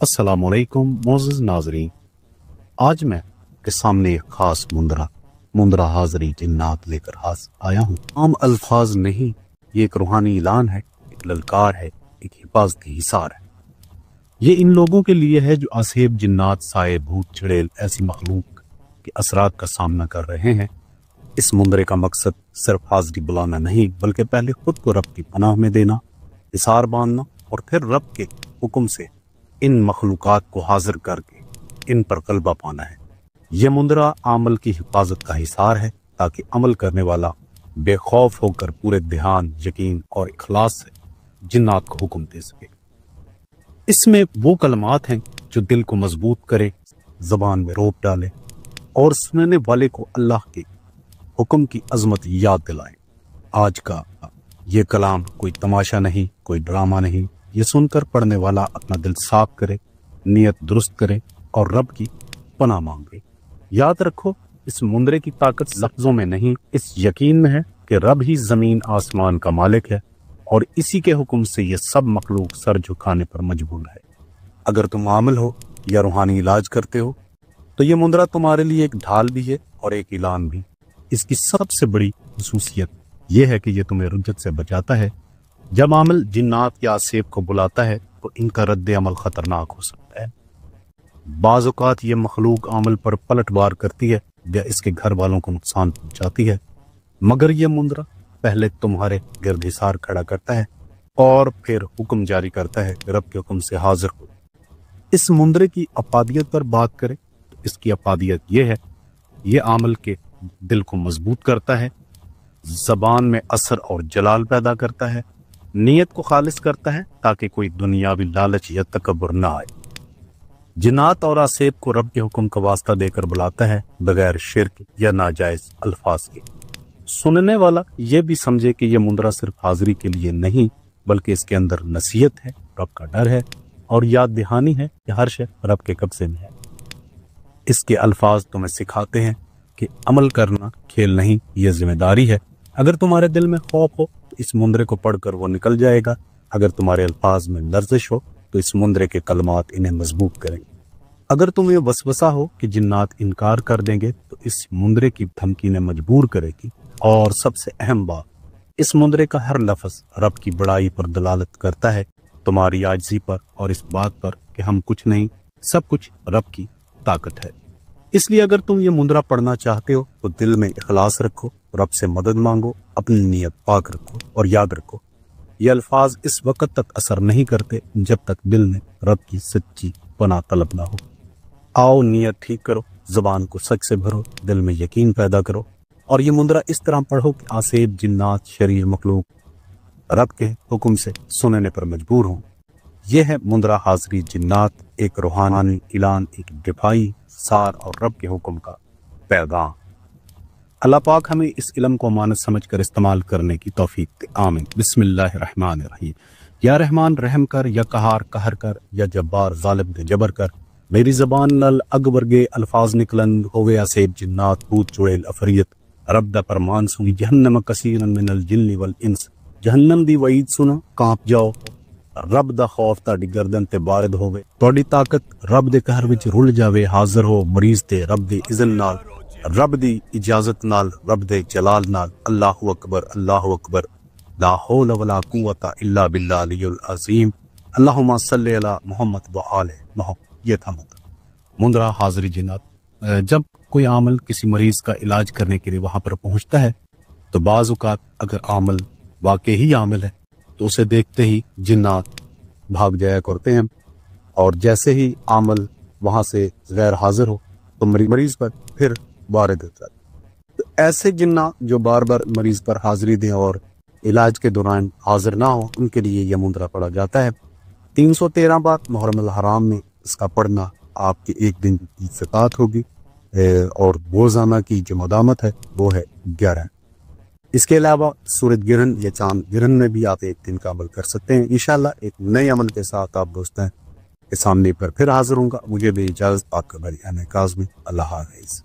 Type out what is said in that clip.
अस्सलामुअलैकुम मोअज़्ज़िज़ नाज़रीन। आज मैं के सामने एक खास मुंदरा हाज़री जिन्नात लेकर आया हूँ। आम अल्फाज नहीं, ये एक रूहानी ऐलान है, एक ललकार है, एक हिफाजती हिसार है। ये इन लोगों के लिए है जो असेब जिन्नात, साए, भूत, चुड़ैल ऐसी मखलूक के असरात का सामना कर रहे हैं। इस मुंदरे का मकसद सिर्फ हाज़री बुलाना नहीं, बल्कि पहले खुद को रब की पनाह में देना, हिसार बांधना और फिर रब के हुक्म से इन मखलूकात को हाजिर करके इन पर गलबा पाना है। यह मुंदरा अमल की हिफाजत का हिसार है, ताकि अमल करने वाला बेखौफ होकर पूरे ध्यान, यकीन और इखलास से जिन्नात को हुक्म दे सके। इसमें वो कलमात हैं जो दिल को मजबूत करे, जबान में रोप डाले और सुनने वाले को अल्लाह के हुक्म की अजमत याद दिलाए। आज का ये कलाम कोई तमाशा नहीं, कोई ड्रामा नहीं। ये सुनकर पढ़ने वाला अपना दिल साफ करे, नियत दुरुस्त करे और रब की पनाह मांगे। याद रखो, इस मुंदरे की ताकत लफ्जों में नहीं, इस यकीन में है कि रब ही जमीन आसमान का मालिक है और इसी के हुक्म से ये सब मखलूक सर झुकाने पर मजबूर है। अगर तुम आमिल हो या रूहानी इलाज करते हो तो ये मुंदरा तुम्हारे लिए एक ढाल भी है और एक ऐलान भी। इसकी सबसे बड़ी खसूसियत यह है कि यह तुम्हें रुज्जत से बचाता है। जब आमिल जिन्नात या आसेब को बुलाता है तो इनका रद्द अमल खतरनाक हो सकता है। बाज़ औक़ात ये मखलूक आमिल पर पलटवार करती है या इसके घर वालों को नुकसान पहुंचाती है, मगर यह मुंदरा पहले तुम्हारे गिर्द हिसार खड़ा करता है और फिर हुक्म जारी करता है कि रब के हुक्म से हाजिर हो। इस मुंदरे की अफादियत पर बात करें तो इसकी अफादियत यह है, यह आमिल के दिल को मजबूत करता है, जबान में असर और जलाल पैदा करता है, नीयत को खालिस करता है ताकि कोई दुनियावी लालच या तकब्बुर ना आए। जिन्नात और आसेब को रब के हुक्म का वास्ता देकर बुलाता है, बगैर शिर्क या नाजायज अल्फाज के। सुनने वाला यह भी समझे कि यह मुंदरा सिर्फ हाजिरी के लिए नहीं, बल्कि इसके अंदर नसीहत है, रब का डर है और याद दहानी है कि हर शय रब के कब्जे में है। इसके अल्फाज तुम्हें सिखाते हैं कि अमल करना खेल नहीं, यह जिम्मेदारी है। अगर तुम्हारे दिल में खौफ हो तो इस मुंदरे को पढ़कर वो निकल जाएगा। अगर तुम्हारे अल्फाज में लर्जिश हो तो इस मुंदरे के कलमात इन्हें मजबूत करेंगे। अगर तुम्हें वसवसा हो कि जिन्नात इनकार कर देंगे तो इस मुंदरे की धमकी ने मजबूर करेगी। और सबसे अहम बात, इस मुंदरे का हर लफ्ज रब की बड़ाई पर दलालत करता है, तुम्हारी आजिज़ी पर और इस बात पर कि हम कुछ नहीं, सब कुछ रब की ताकत है। इसलिए अगर तुम ये मुंदरा पढ़ना चाहते हो तो दिल में इखलास रखो, रब से मदद मांगो, अपनी नीयत पाक रखो और याद रखो, ये अल्फाज इस वक्त तक असर नहीं करते जब तक दिल में रब की सच्ची पनाह तलब ना हो। आओ नीयत ठीक करो, जुबान को सच से भरो, दिल में यकीन पैदा करो और ये मुंदरा इस तरह पढ़ो कि आसेब, जिन्नात, शरीर, मखलूक रब के हुक्म से सुनने पर मजबूर हों। यह है मुंदरा हाज़री जिन्नात, एक रूहानी ऐलान, एक दिफाई सार और रब के हुक्म का पैगाम। अल्लाह पाक हमें इस इल्म को अमानत समझकर इस्तेमाल करने की तौफीक दे, आमीन। बिस्मिल्लाहिर्रहमानिर्रहीम। या रहमान रहम कर, या कहार कहर कर, या जब्बार जालिम दे जबर कर। मेरी जबान नल अग वर्गे अल्फाज निकलन होवे असेब जिन्नात, भूत, चुड़ैल, अफरियत रब दा फरमान सुनी, जहन्नम कसीरन मिनल जिन्नि वल इंस। जहन्नम दी वईद सुना, कांप जाओ, रब दा खौफ ताड़ी गर्दन ते बारिद होवे। तुहाडी ताकत रब दे कहर विच रुल जावे, हाजिर हो मरीज ते रब दी इज़न नाल, रब दी इजाजत नाल, रब दे जलाल नाल। अल्लाहु अकबर, अल्लाहु अकबर, ला हौला वला कुव्वता इल्ला बिल्लाह अलियुल अज़ीम। अल्लाहुम्मा सल्लि अला मुहम्मद व आले मुहम्मद। ये था मुंदरा हाज़री जिन्नात। जब कोई आमिल किसी मरीज का इलाज करने के लिए वहां पर पहुंचता है तो बाज़ औक़ात अगर आमिल वाकई ही आमिल है तो उसे देखते ही जिन्नात भाग जाया करते हैं और जैसे ही आमिल वहां से गैर हाजिर हो तो मरीज पर फिर वारिद होता है। तो ऐसे जिन्नात जो बार बार मरीज पर हाजिरी दें और इलाज के दौरान हाजिर ना हो, उनके लिए यह मुंदरा पढ़ा जाता है। 313 बार मुहर्रम अल हराम में इसका पढ़ना आपकी एक दिन की इस्तिताअत होगी और रोजाना की जो मदामत है वो है 11। इसके अलावा सूरज गिरहन या चांद गिरहन में भी आप एक दिन का अमल कर सकते हैं। इंशाल्लाह एक नए अमल के साथ आप दोस्तों के सामने पर फिर हाजिर होऊंगा। मुझे भी इजाजत, आपका भाई काज़मी। अल्लाह हाफ़िज़।